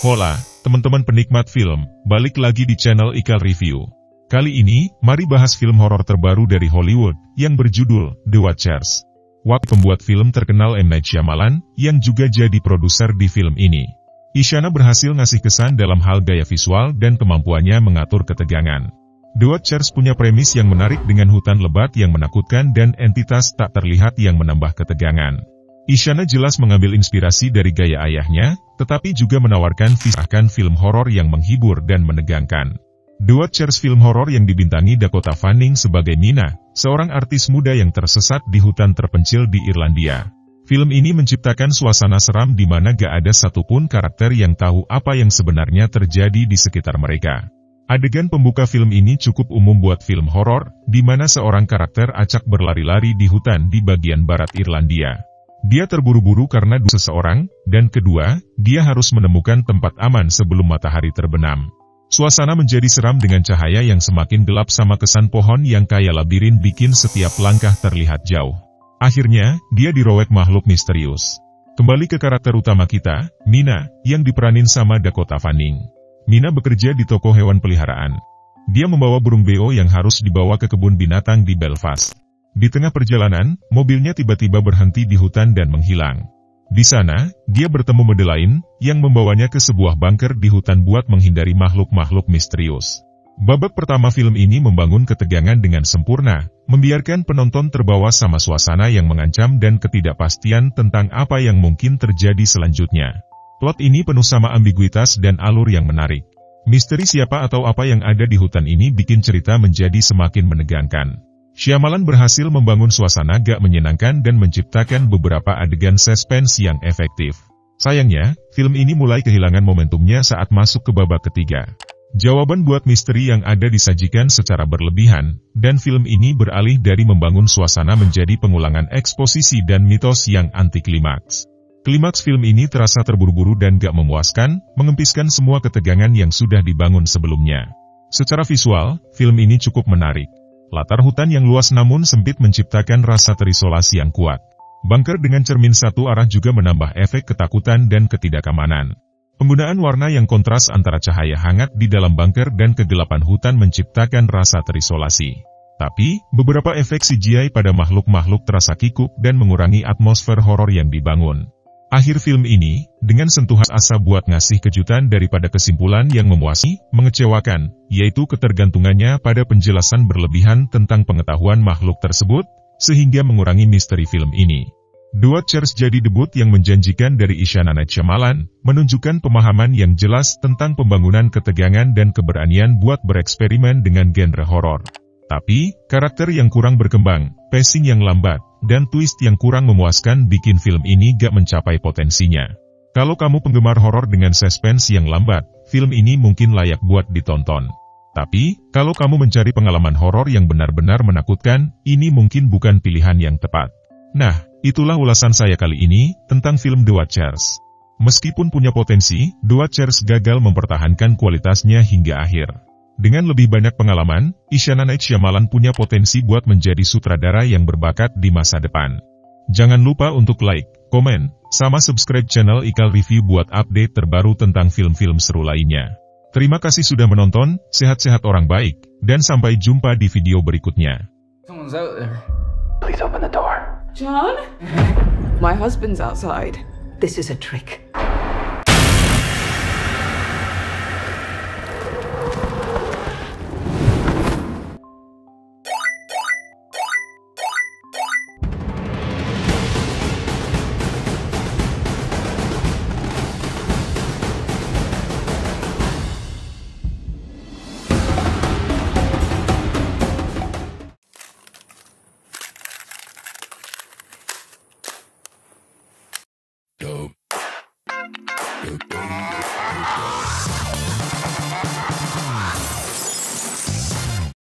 Hola, teman-teman penikmat film, balik lagi di channel Ikal Review. Kali ini, mari bahas film horor terbaru dari Hollywood, yang berjudul The Watchers. Pembuat film terkenal M. Night Shyamalan, yang juga jadi produser di film ini. Isyana berhasil ngasih kesan dalam hal gaya visual dan kemampuannya mengatur ketegangan. The Watchers punya premis yang menarik dengan hutan lebat yang menakutkan dan entitas tak terlihat yang menambah ketegangan. Isyana jelas mengambil inspirasi dari gaya ayahnya, tetapi juga menawarkan visahkan film horor yang menghibur dan menegangkan. The Watchers film horor yang dibintangi Dakota Fanning sebagai Mina, seorang artis muda yang tersesat di hutan terpencil di Irlandia. Film ini menciptakan suasana seram di mana gak ada satupun karakter yang tahu apa yang sebenarnya terjadi di sekitar mereka. Adegan pembuka film ini cukup umum buat film horor, di mana seorang karakter acak berlari-lari di hutan di bagian barat Irlandia. Dia terburu-buru karena seseorang, dan kedua, dia harus menemukan tempat aman sebelum matahari terbenam. Suasana menjadi seram dengan cahaya yang semakin gelap sama kesan pohon yang kaya labirin bikin setiap langkah terlihat jauh. Akhirnya, dia dirowek makhluk misterius. Kembali ke karakter utama kita, Mina, yang diperanin sama Dakota Fanning. Mina bekerja di toko hewan peliharaan. Dia membawa burung beo yang harus dibawa ke kebun binatang di Belfast. Di tengah perjalanan, mobilnya tiba-tiba berhenti di hutan dan menghilang. Di sana, dia bertemu Madeleine, yang membawanya ke sebuah bunker di hutan buat menghindari makhluk-makhluk misterius. Babak pertama film ini membangun ketegangan dengan sempurna, membiarkan penonton terbawa sama suasana yang mengancam dan ketidakpastian tentang apa yang mungkin terjadi selanjutnya. Plot ini penuh sama ambiguitas dan alur yang menarik. Misteri siapa atau apa yang ada di hutan ini bikin cerita menjadi semakin menegangkan. Shyamalan berhasil membangun suasana gak menyenangkan dan menciptakan beberapa adegan suspense yang efektif. Sayangnya, film ini mulai kehilangan momentumnya saat masuk ke babak ketiga. Jawaban buat misteri yang ada disajikan secara berlebihan, dan film ini beralih dari membangun suasana menjadi pengulangan eksposisi dan mitos yang anti-klimaks. Klimaks film ini terasa terburu-buru dan gak memuaskan, mengempiskan semua ketegangan yang sudah dibangun sebelumnya. Secara visual, film ini cukup menarik. Latar hutan yang luas namun sempit menciptakan rasa terisolasi yang kuat. Bunker dengan cermin satu arah juga menambah efek ketakutan dan ketidakamanan. Penggunaan warna yang kontras antara cahaya hangat di dalam bunker dan kegelapan hutan menciptakan rasa terisolasi. Tapi, beberapa efek CGI pada makhluk-makhluk terasa kikuk dan mengurangi atmosfer horor yang dibangun. Akhir film ini, dengan sentuhan asa buat ngasih kejutan daripada kesimpulan yang memuaskan, mengecewakan, yaitu ketergantungannya pada penjelasan berlebihan tentang pengetahuan makhluk tersebut, sehingga mengurangi misteri film ini. The Watchers jadi debut yang menjanjikan dari Isyana Night Shyamalan, menunjukkan pemahaman yang jelas tentang pembangunan ketegangan dan keberanian buat bereksperimen dengan genre horor. Tapi, karakter yang kurang berkembang, pacing yang lambat, dan twist yang kurang memuaskan bikin film ini gak mencapai potensinya. Kalau kamu penggemar horor dengan suspense yang lambat, film ini mungkin layak buat ditonton. Tapi, kalau kamu mencari pengalaman horor yang benar-benar menakutkan, ini mungkin bukan pilihan yang tepat. Nah, itulah ulasan saya kali ini, tentang film The Watchers. Meskipun punya potensi, The Watchers gagal mempertahankan kualitasnya hingga akhir. Dengan lebih banyak pengalaman, Isyana Night Shyamalan punya potensi buat menjadi sutradara yang berbakat di masa depan. Jangan lupa untuk like, komen, sama subscribe channel Ikal Review buat update terbaru tentang film-film seru lainnya. Terima kasih sudah menonton, sehat-sehat orang baik, dan sampai jumpa di video berikutnya. Someone's out there. Please open the door. John? My husband's outside. This is a trick.